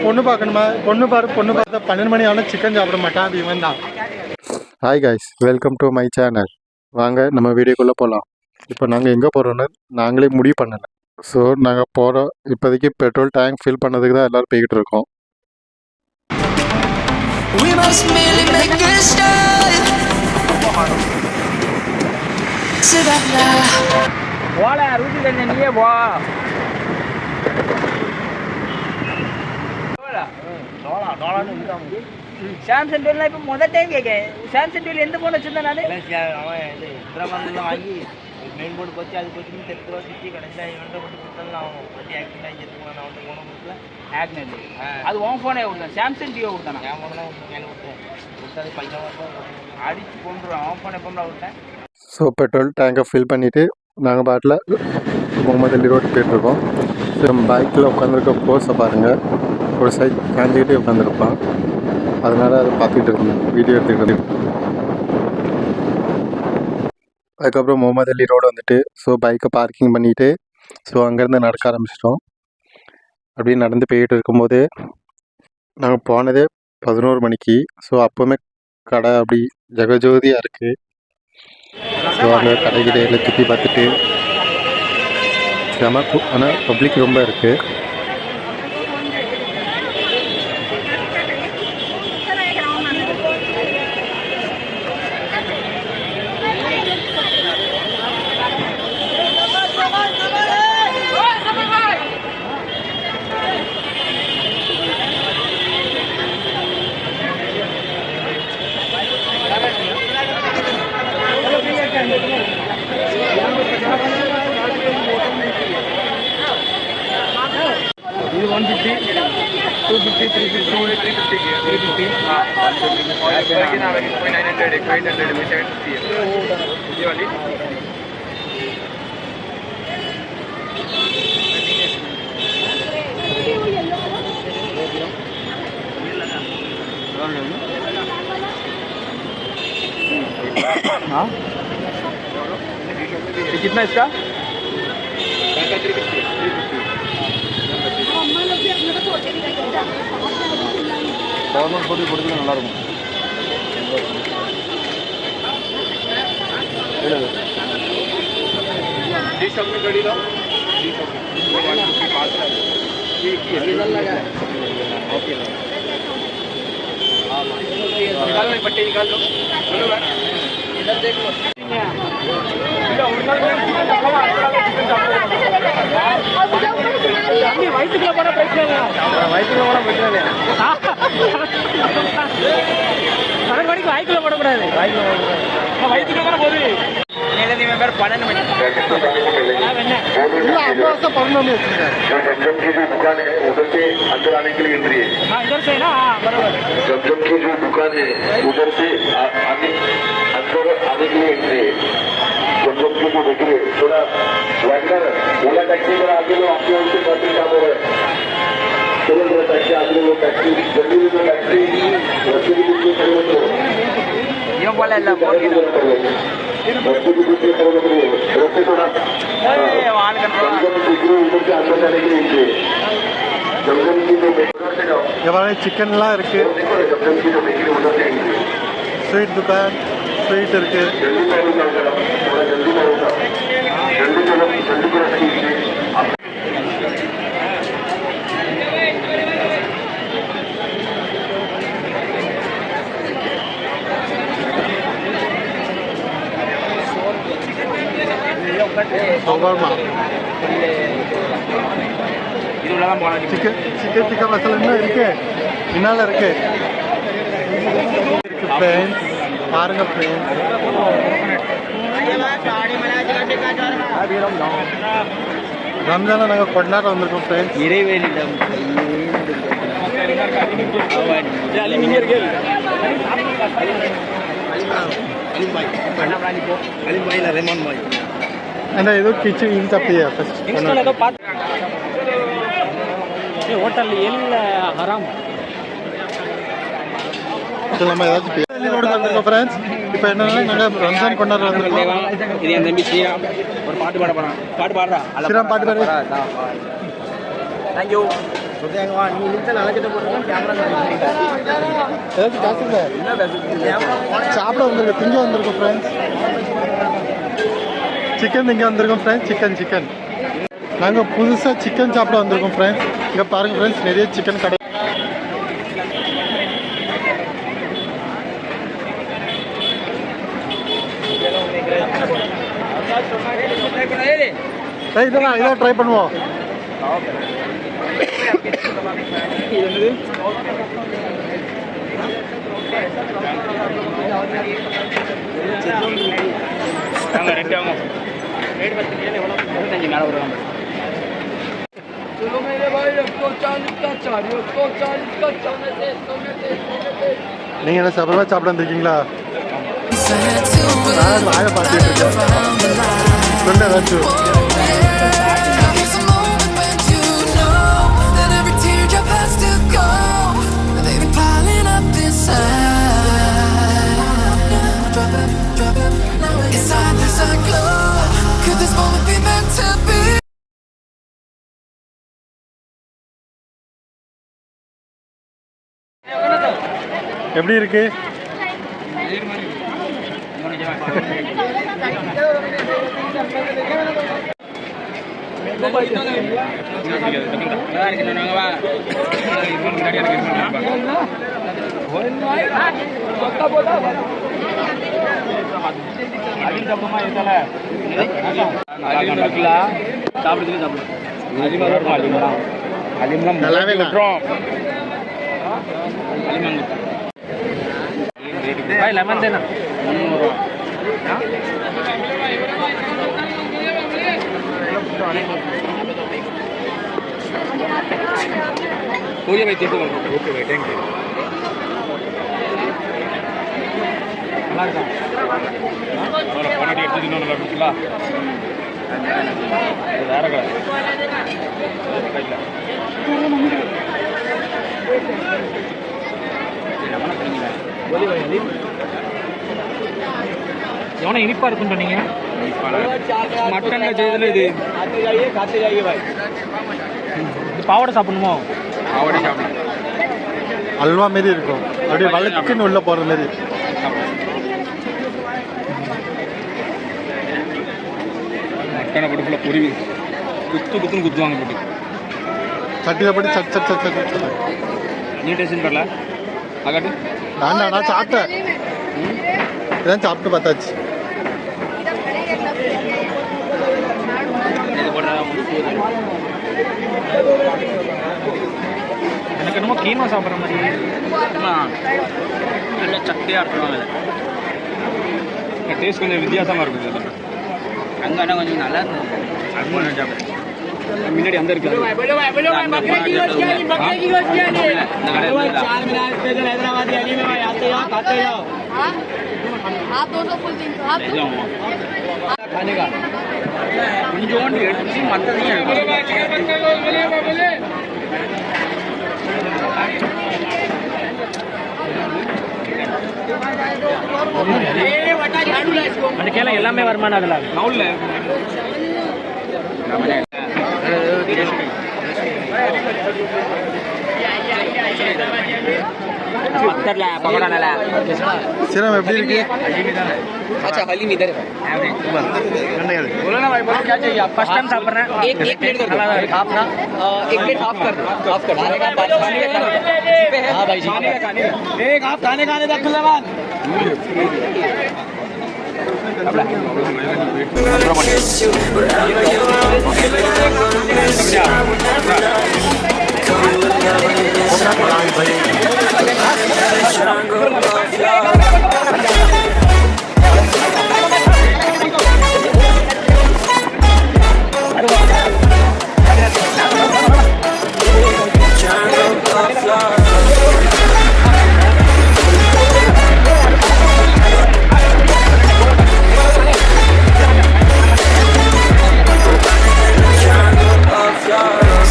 பொண்ணு பார்க்கணுமா? பொண்ணு பார்த்தா 12 மணி ஆனால் சிக்கன் சாப்பிட மாட்டான். அது இவன் தான். Hi guys, welcome to my channel. வாங்க நம்ம வீடியோக்குள்ளே போகலாம். இப்போ நாங்கள் எங்கே போகிறோன்னு நாங்களே முடிவு பண்ணலை. ஸோ நாங்கள் போகிறோம். இப்போதைக்கு பெட்ரோல் டேங்க் ஃபில் பண்ணதுக்கு தான் எல்லோரும் போய்கிட்டு இருக்கோம். சாம்சங் டூல் இப்போ முதல் டைம் கேட்கேன். சாம்சங் டூல் எந்த ஃபோன் வச்சிருந்தேன் நான்? அவன் ஹைதராபாத்ல வாங்கி மெயின் போர்டு போச்சு, அது போச்சு 10 ரூபா சுற்றி கடைசியாக இவன்ட்ட போட்டு கொடுத்தாலும் அவன் வண்டி ஆக்சிடென்ட் ஆகி எடுத்துக்கலாம். நான் வந்து ஃபோனை கொடுக்கல. ஆக்சிடென்ட் அது உன் ஃபோனே கொடுத்தேன். சாம்சங் டியோ கொடுத்தானே. என் ஃபோனை தான் கையில் கொடுத்தாது 15 அடிச்சு கொண்டுருவான். அவன் ஃபோன் எப்போ கொடுத்தேன். ஸோ பெட்ரோல் டேங்கை ஃபில் பண்ணிவிட்டு நாங்கள் பாட்டில் முகமது அலி ரோடு போய்ட்டுருக்கோம். ஸோ பைக்கில் உட்காந்துருக்க போஸை பாருங்கள். ஒரு சைட் காஞ்சிக்கிட்டே உட்காந்துருப்பான். அதனால் அதை பார்த்துக்கிட்டு இருந்தேன், வீடியோ எடுத்துக்கிட்டு இருந்தேன். அதுக்கப்புறம் முகமது அலி ரோடு வந்துட்டு ஸோ பைக்கை பார்க்கிங் பண்ணிவிட்டு ஸோ அங்கேருந்து நடக்க ஆரம்பிச்சிட்டோம். அப்படியே நடந்து போய்கிட்டு இருக்கும்போது நாங்கள் போனதே 11 மணிக்கு. ஸோ அப்போவுமே கடை அப்படி ஜெகஜோதியாக இருக்குது. ஸோ அங்கே கடைக்கிடையில் சுற்றி பார்த்துட்டு ஆனால் பப்ளிக் ரொம்ப இருக்குது. இது 150, 250, 350, 350, 350. ना 900, 800, 750 ये वाली. हाँ कितना इसका? கவர்மெண்ட் போட்டு கொடுத்தா நல்லாயிருக்கும். पट्टी निकाल लो. इधर देख लो. வயிற்றுக்குள்ள போன பிரச்சனை கணக்கு மணிக்கு வாய்க்குள்ள போடக்கூடாது. வயிற்றுக்குள்ள போன போது பேர் 12 மணி दुकान है उधर से अंदर आने के लिए एंट्री है. इधर से ना बराबर. जमजम की जो दुकान है उधर से आने अंदर आने के लिए एंट्री है. जमजम की जो देखिए थोड़ा वर्कर ओला टैक्सी पर आगे लोग आपके उनसे बातें काम हो रहे हैं. चलो थोड़ा टैक्सी आगे लोग टैक्सी जल्दी में टैक्सी रस्ते के बीच में खड़े होते हो. ये बोला अल्लाह बोल के रस्ते के बीच में खड़े होते हो. रस्ते थोड़ा वाहन कर उधर से अंदर जाने के लिए एंट्री है. जमजम की जो எவ்வளோ சிக்கன்லாம் இருக்குது. ஸ்வீட் துக்கான் ஸ்வீட் இருக்குது. சிக்கன் சிக்கன் டிக்கா மசாலா இன்னும் இருக்கு, பின்னால் இருக்கு. பாருங்க ரம்ஜானை நாங்கள் கொண்டாட வந்திருக்கோம் ஃப்ரெண்ட்ஸ். இறைவேலிடம் அந்த ஏதோ கிச்சன் இது தப்பியா ஃபர்ஸ்ட் होटल एल हराम நம்ம ஏதாச்சும் ரோடு வந்திருக்கோம் ஃப்ரெண்ட்ஸ். இப்போ என்னன்னா நாங்கள் ரம்ஜான் கொண்டாட வந்திருக்கோம். இது என் தம்பி ஸ்ரீராம் ஒரு பாட்டு பாட போகிறான். பாட்டு பாடுறா ஸ்ரீராம் பாட்டு பாடு. தேங்க்யூ. ஏதாச்சும் பேசுங்க. சாப்பிட வந்திருக்கோம், திங்க வந்திருக்கோம் ஃப்ரெண்ட்ஸ். சிக்கன் திங்க வந்திருக்கோம் ஃப்ரெண்ட்ஸ். சிக்கன் நாங்கள் புதுசாக சிக்கன் சாப்பிட வந்திருக்கோம் ஃப்ரெண்ட்ஸ். இங்கே பாருங்கள் ஃப்ரெண்ட்ஸ், நிறைய சிக்கன் கடை. இதான் ட்ரை பண்ணுவோம். நீங்க என்ன சபரமா சாப்பிட வந்திருக்கீங்களா? வாயை பார்த்துட்டு இருக்கேன். சொல்ல ஏதாச்சும். எப்படி இருக்கு? लेमन देना भाई देखो ओके भाई थैंक यू எவனை இனிப்பா இருக்குன்னு சொன்னீங்க? மட்டன்ல செய்தல இது பாவடை சாப்பிடணுமோ? பாவடை சாப்பிடணும். அல்வா மாரி இருக்கும், அப்படியே வளர்ச்சின்னு உள்ள போற மாதிரி. மட்டனை போட்டு ஃபுல்லாக பொறி குத்துன்னு குத்துவாங்க போட்டு சட்டியில் போட்டு சட் சட் சட் சட். நீ டேஸ்ட் பண்ணல? ஆகாட்டு நான் சாப்பிட்டேன், இதான் சாப்பிட்டு பார்த்தாச்சு. எனக்கு என்னமோ கீமா சாப்பிட்ற மாதிரி நல்ல சக்கையாக இருக்குவாங்க. டேஸ்ட் கொஞ்சம் வித்தியாசமாக இருக்குது. அங்கே ஆனால் கொஞ்சம் நல்லா இருந்தது. முன்னாடி அந்த இருக்கு கொஞ்சோண்டு எடுத்து மற்றதையும் அந்த கேள எல்லாமே வருமானம் அதில் நவுல்ல சிரம் எப்படி இருக்கு? अच्छा हलीम इधर है बोलो ना भाई, बोलो क्या चाहिए? फर्स्ट टाइम साफ कर रहे हैं। एक प्लेट कर दो हाफ ना, एक प्लेट हाफ कर दो, हाफ कर खाने का हाँ भाई जी एक हाफ खाने तक खुलावान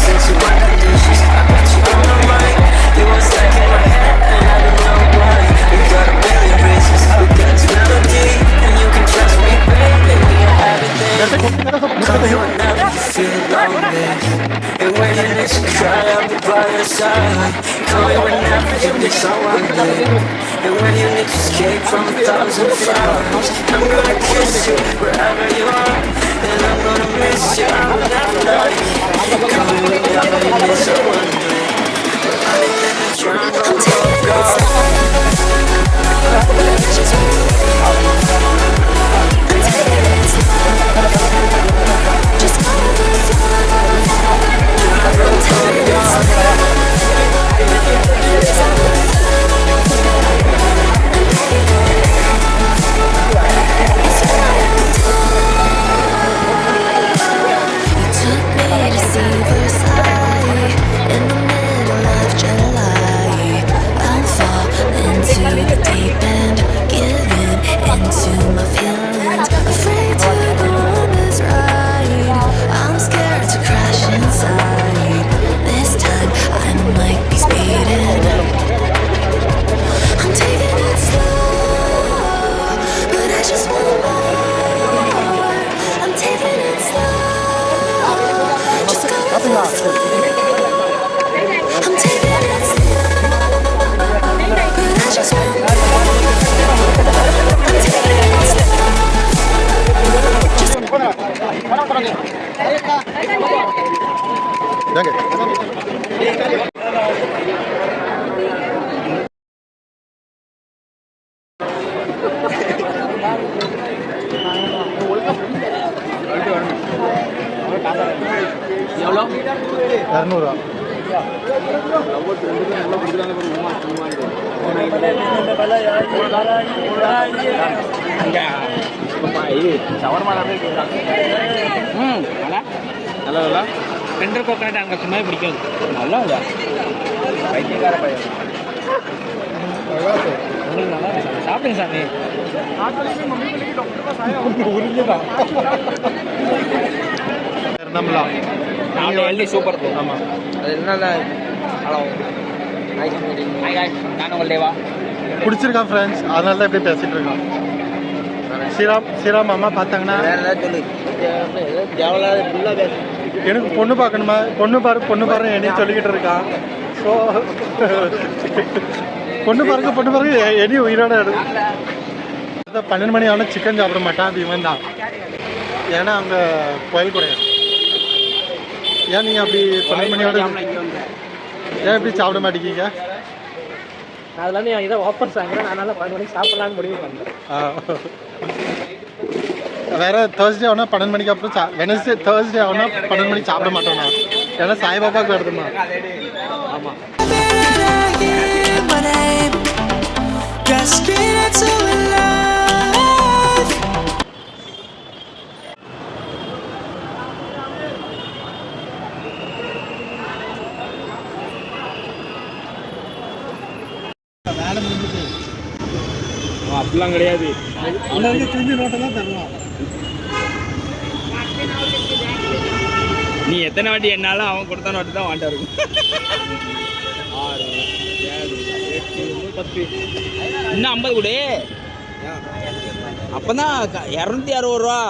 Since you by your side. Call me whenever you need someone new. And when your lips escape from 1,000 frowns, I'm gonna kiss you wherever you are. And I'm gonna miss you, I will never love you. Call me whenever you need someone new. I'm trying to go. எவ்வளோ? 200 நல்லா tender coconut அங்கே சும்மா பிடிக்காது. நல்லா இல்லை, பைத்தியக்கார பையன். உங்களுக்கு நல்லா இருக்கு. சாப்பிடுங்க சாமி. நம்மளா சூப்பர். ஆமாம், அது என்னென்ன ஹலோ நான் உங்கள்டேவா பிடிச்சிருக்கான் ஃப்ரெண்ட்ஸ், அதனால தான் இப்படி பேசிகிட்டு இருக்கான். ஸ்ரீராம் அம்மா பார்த்தாங்கன்னா வேறு ஏதாவது சொல்லு, தேவையில்லாத ஃபுல்லாக பேச. எனக்கு பொண்ணு பார்க்கணுமா, பொண்ணு பாரு என்னையும் சொல்லிக்கிட்டு இருக்கான். ஸோ பொண்ணு பாருங்க என்னையும் உயிரோட எடு. 12 மணி ஆனால் சிக்கன் சாப்பிட மாட்டான், அது இவன் தான். ஏன்னா அங்கே கோயில் கிடையாது. ஏன் நீங்கள் அப்படி 12 மணியோட ஏன் இப்படி சாப்பிட மாட்டேங்கிங்க? அதெல்லாம் ஏதோ ஆஃபர் சாங்கிறேன், அதனால 12 மணிக்கு சாப்பிடலான்னு முடிவு பண்ணுறேன். வேற தேர்ஸ்டே ஆனால் 12 மணிக்கு அப்புறம் வெனஸ்டே தேர்ஸ்டே ஆனால் 12 மணிக்கு சாப்பிட மாட்டோம்னா, ஏன்னா சாய்பாபாவுக்கு வருதுமா. ஆமாம், வேலை முடிஞ்சுட்டு அப்படிலாம் கிடையாது. வந்து திரும்பி நோட்டெல்லாம் தரலாம். நீ எத்தனை வாட்டி என்னாலும் அவன் கொடுத்த நோட்டு தான் வாண்டா இருக்கும். 6 7 8 10 இன்னும் 50 கொடு. அப்போ தான் 260 ரூபா.